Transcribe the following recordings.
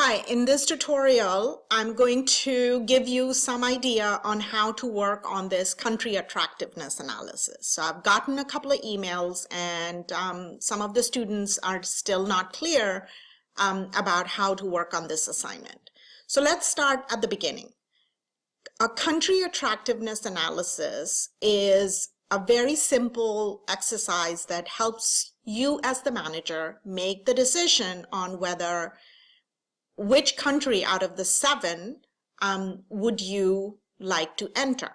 Hi, in this tutorial, I'm going to give you some idea on how to work on this country attractiveness analysis. So I've gotten a couple of emails and some of the students are still not clear about how to work on this assignment. So let's start at the beginning. A country attractiveness analysis is a very simple exercise that helps you as the manager make the decision on which country out of the 7 would you like to enter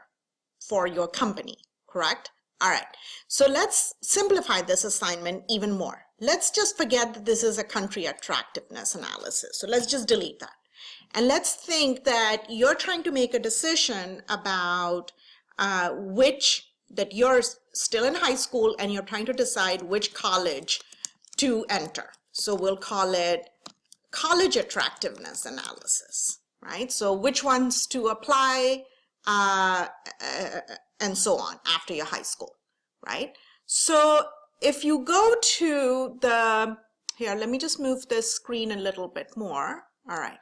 for your company, correct? All right, so let's simplify this assignment even more. Let's just forget that this is a country attractiveness analysis. So let's just delete that. And let's think that you're trying to make a decision about that you're still in high school and you're trying to decide which college to enter. So we'll call it college attractiveness analysis, right? So which ones to apply and so on after your high school, right? So if you go to here, let me just move this screen a little bit more. All right.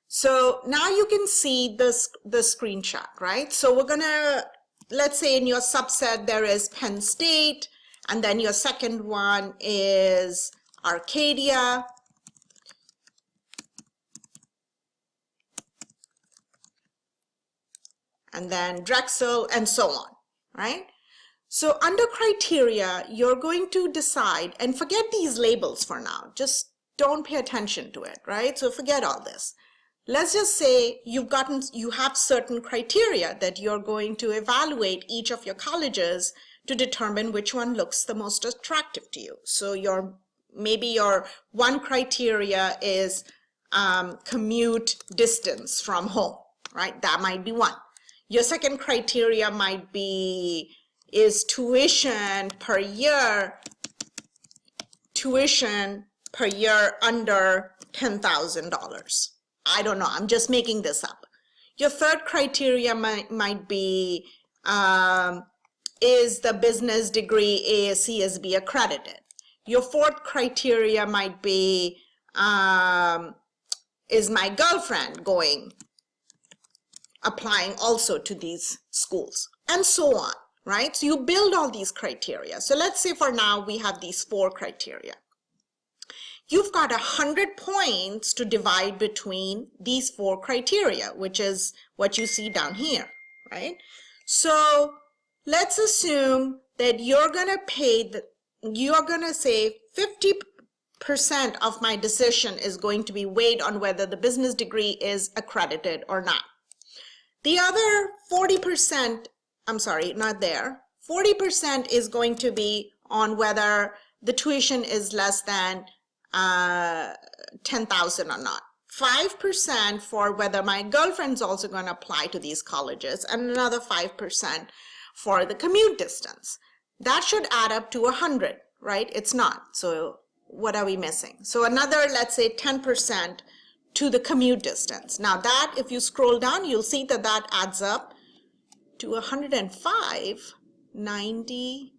So now you can see the screenshot, right? So we're gonna, let's say in your subset there is Penn State, and then your second one is Arcadia, and then Drexel, and so on, right? So under criteria, you're going to decide, and forget these labels for now, just don't pay attention to it, right? So forget all this. Let's just say you have certain criteria that you're going to evaluate each of your colleges to determine which one looks the most attractive to you. So maybe your one criteria is commute distance from home, right? That might be one. Your second criteria might be is tuition per year under $10,000. I don't know, I'm just making this up. Your third criteria might be is the business degree ASCSB accredited. Your fourth criteria might be is my girlfriend applying also to these schools, and so on, right? So you build all these criteria. So let's say for now we have these 4 criteria. You've got 100 points to divide between these 4 criteria, which is what you see down here, right? So let's assume that you're gonna say 50% of my decision is going to be weighed on whether the business degree is accredited or not. The other 40%, I'm sorry, not there, 40% is going to be on whether the tuition is less than 10,000 or not. 5% for whether my girlfriend's also going to apply to these colleges, and another 5% for the commute distance. That should add up to 100, right? It's not. So what are we missing? So another, let's say 10% to the commute distance. Now that, if you scroll down, you'll see that that adds up to 105, 90,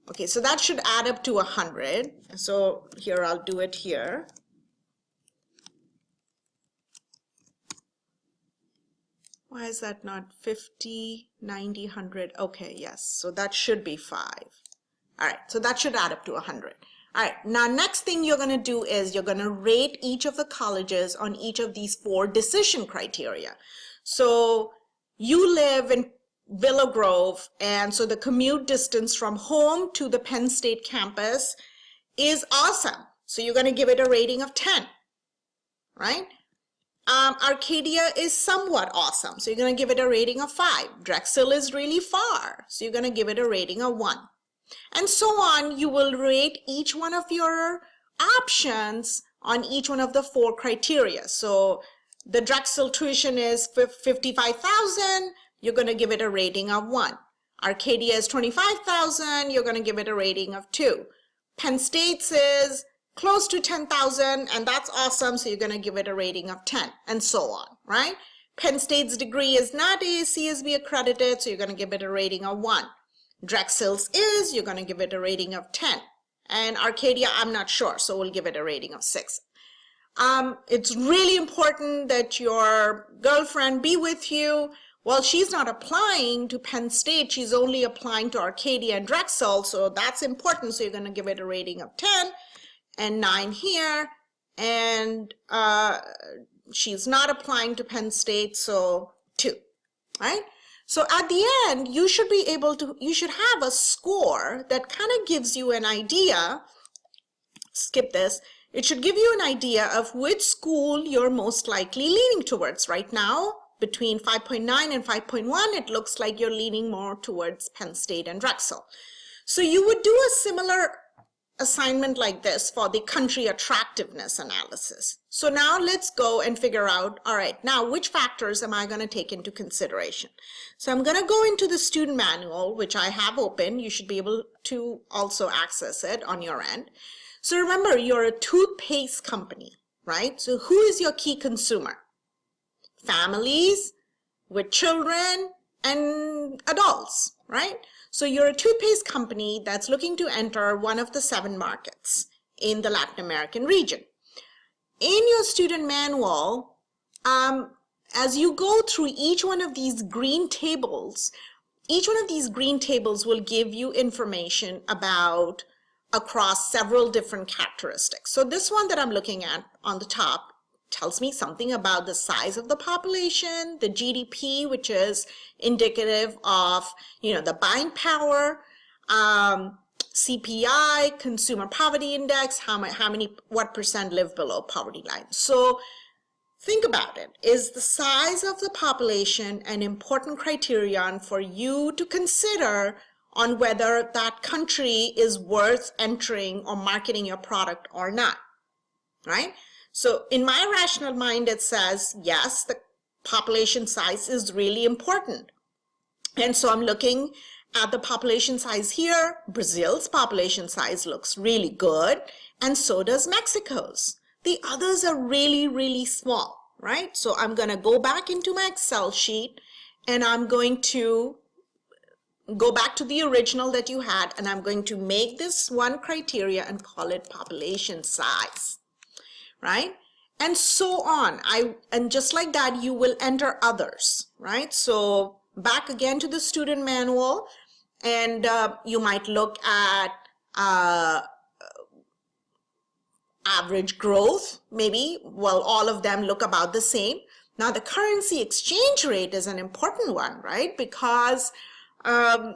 okay, so that should add up to 100. So here, I'll do it here. Why is that not 50, 90, 100? Okay, yes, so that should be 5. All right, so that should add up to 100. All right, now next thing you're gonna do is you're gonna rate each of the colleges on each of these 4 decision criteria. So you live in Willow Grove, and so the commute distance from home to the Penn State campus is awesome. So you're going to give it a rating of 10, right? Arcadia is somewhat awesome. So you're going to give it a rating of 5. Drexel is really far. So you're going to give it a rating of 1. And so on, you will rate each one of your options on each one of the 4 criteria. So the Drexel tuition is 55,000. You're going to give it a rating of 1. Arcadia is 25,000. You're going to give it a rating of 2. Penn State's is close to 10,000, and that's awesome. So you're going to give it a rating of 10, and so on, right? Penn State's degree is not ASCSB accredited, so you're going to give it a rating of 1. Drexel's is, you're going to give it a rating of 10. And Arcadia, I'm not sure, so we'll give it a rating of 6. It's really important that your girlfriend be with you. Well, she's not applying to Penn State. She's only applying to Arcadia and Drexel, so that's important. So you're going to give it a rating of 10 and 9 here. And she's not applying to Penn State, so 2, right? So at the end, you should be able to, you should have a score that kind of gives you an idea. Skip this. It should give you an idea of which school you're most likely leaning towards. Right now, between 5.9 and 5.1, it looks like you're leaning more towards Penn State and Drexel. So you would do a similar assignment like this for the country attractiveness analysis. So now let's go and figure out, all right, now which factors am I going to take into consideration? So I'm going to go into the student manual, which I have open. You should be able to also access it on your end. So remember, you're a toothpaste company, right? So who is your key consumer? Families with children and adults, right? So you're a toothpaste company that's looking to enter one of the 7 markets in the Latin American region. In your student manual, as you go through each one of these green tables, each one of these green tables will give you information about across several different characteristics. So this one that I'm looking at on the top tells me something about the size of the population, the GDP, which is indicative of, the buying power, CPI, consumer poverty index, what percent live below poverty line. So think about it. Is the size of the population an important criterion for you to consider on whether that country is worth entering or marketing your product or not, right? So in my rational mind, it says, yes, the population size is really important. And so I'm looking at the population size here. Brazil's population size looks really good, and so does Mexico's. The others are really, really small, right? So I'm going to go back into my Excel sheet, and I'm going to go back to the original that you had, and I'm going to make this one criteria and call it population size, right? And so on. And just like that, you will enter others, right? So back again to the student manual, and you might look at average growth, maybe. Well, all of them look about the same. Now, the currency exchange rate is an important one, right? Because the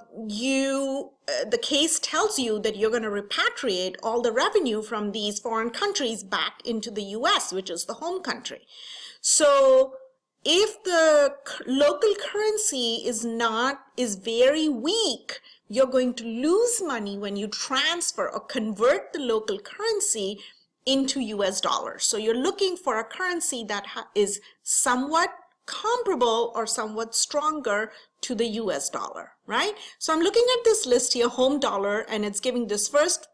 case tells you that you're going to repatriate all the revenue from these foreign countries back into the US, which is the home country. So if the local currency is very weak, you're going to lose money when you transfer or convert the local currency into US dollars. So you're looking for a currency that is somewhat comparable or somewhat stronger to the US dollar, right? So I'm looking at this list here, home dollar, and it's giving this first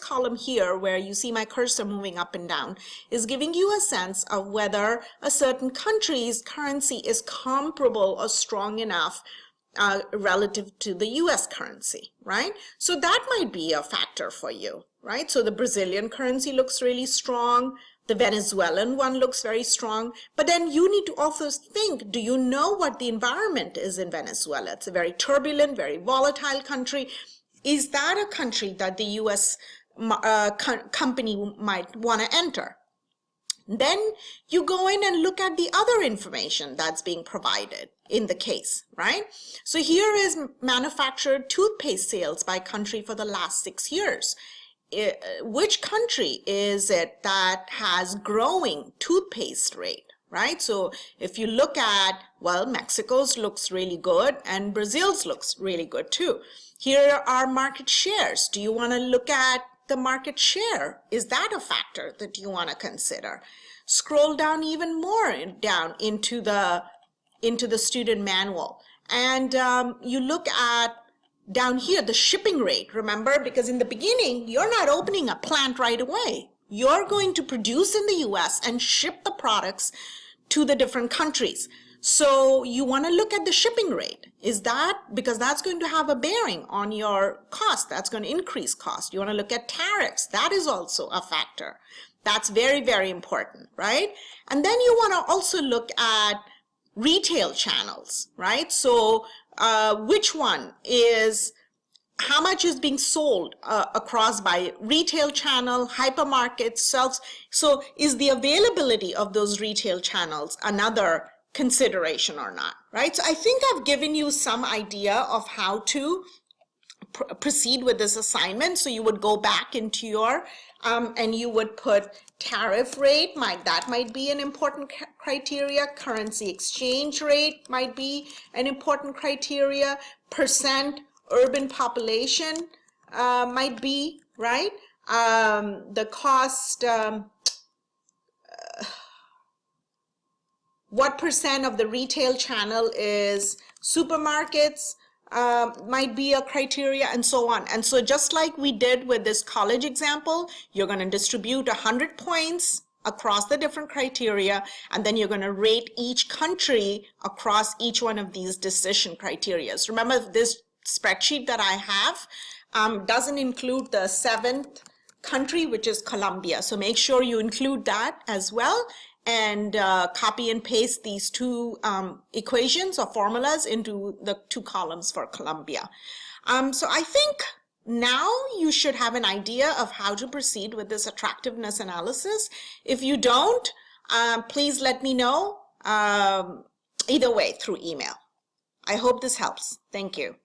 column here where you see my cursor moving up and down is giving you a sense of whether a certain country's currency is comparable or strong enough relative to the US currency, right? So that might be a factor for you, right? So the Brazilian currency looks really strong. The Venezuelan one looks very strong, but then you need to also think, do you know what the environment is in Venezuela? It's a very turbulent, very volatile country. Is that a country that the US company might want to enter? Then you go in and look at the other information that's being provided in the case, right? So here is manufactured toothpaste sales by country for the last 6 years. Which country is it that has growing toothpaste rate, right? So if you look at, well, Mexico's looks really good and Brazil's looks really good too. Here are market shares. Do you want to look at the market share? Is that a factor that you want to consider? Scroll down even more down into the student manual, and you look at down here, the shipping rate, remember, because in the beginning, you're not opening a plant right away. You're going to produce in the US and ship the products to the different countries. So you want to look at the shipping rate. Is that, because that's going to have a bearing on your cost. That's going to increase cost. You want to look at tariffs. That is also a factor. That's very, very important, right? And then you want to also look at retail channels, right? So which one is, how much is being sold across by retail channel, hypermarkets, selves? So is the availability of those retail channels another consideration or not, right? So I think I've given you some idea of how to proceed with this assignment. So you would go back into your, and you would put tariff rate, that might be an important criteria. Currency exchange rate might be an important criteria. Percent urban population might be, right? The cost, what percent of the retail channel is supermarkets, might be a criteria, and so on. And so just like we did with this college example, you're going to distribute 100 points across the different criteria, and then you're going to rate each country across each one of these decision criteria. Remember, this spreadsheet that I have doesn't include the 7th country, which is Colombia. So make sure you include that as well, and copy and paste these two equations or formulas into the 2 columns for Colombia. So I think now you should have an idea of how to proceed with this attractiveness analysis. If you don't, please let me know either way through email. I hope this helps. Thank you.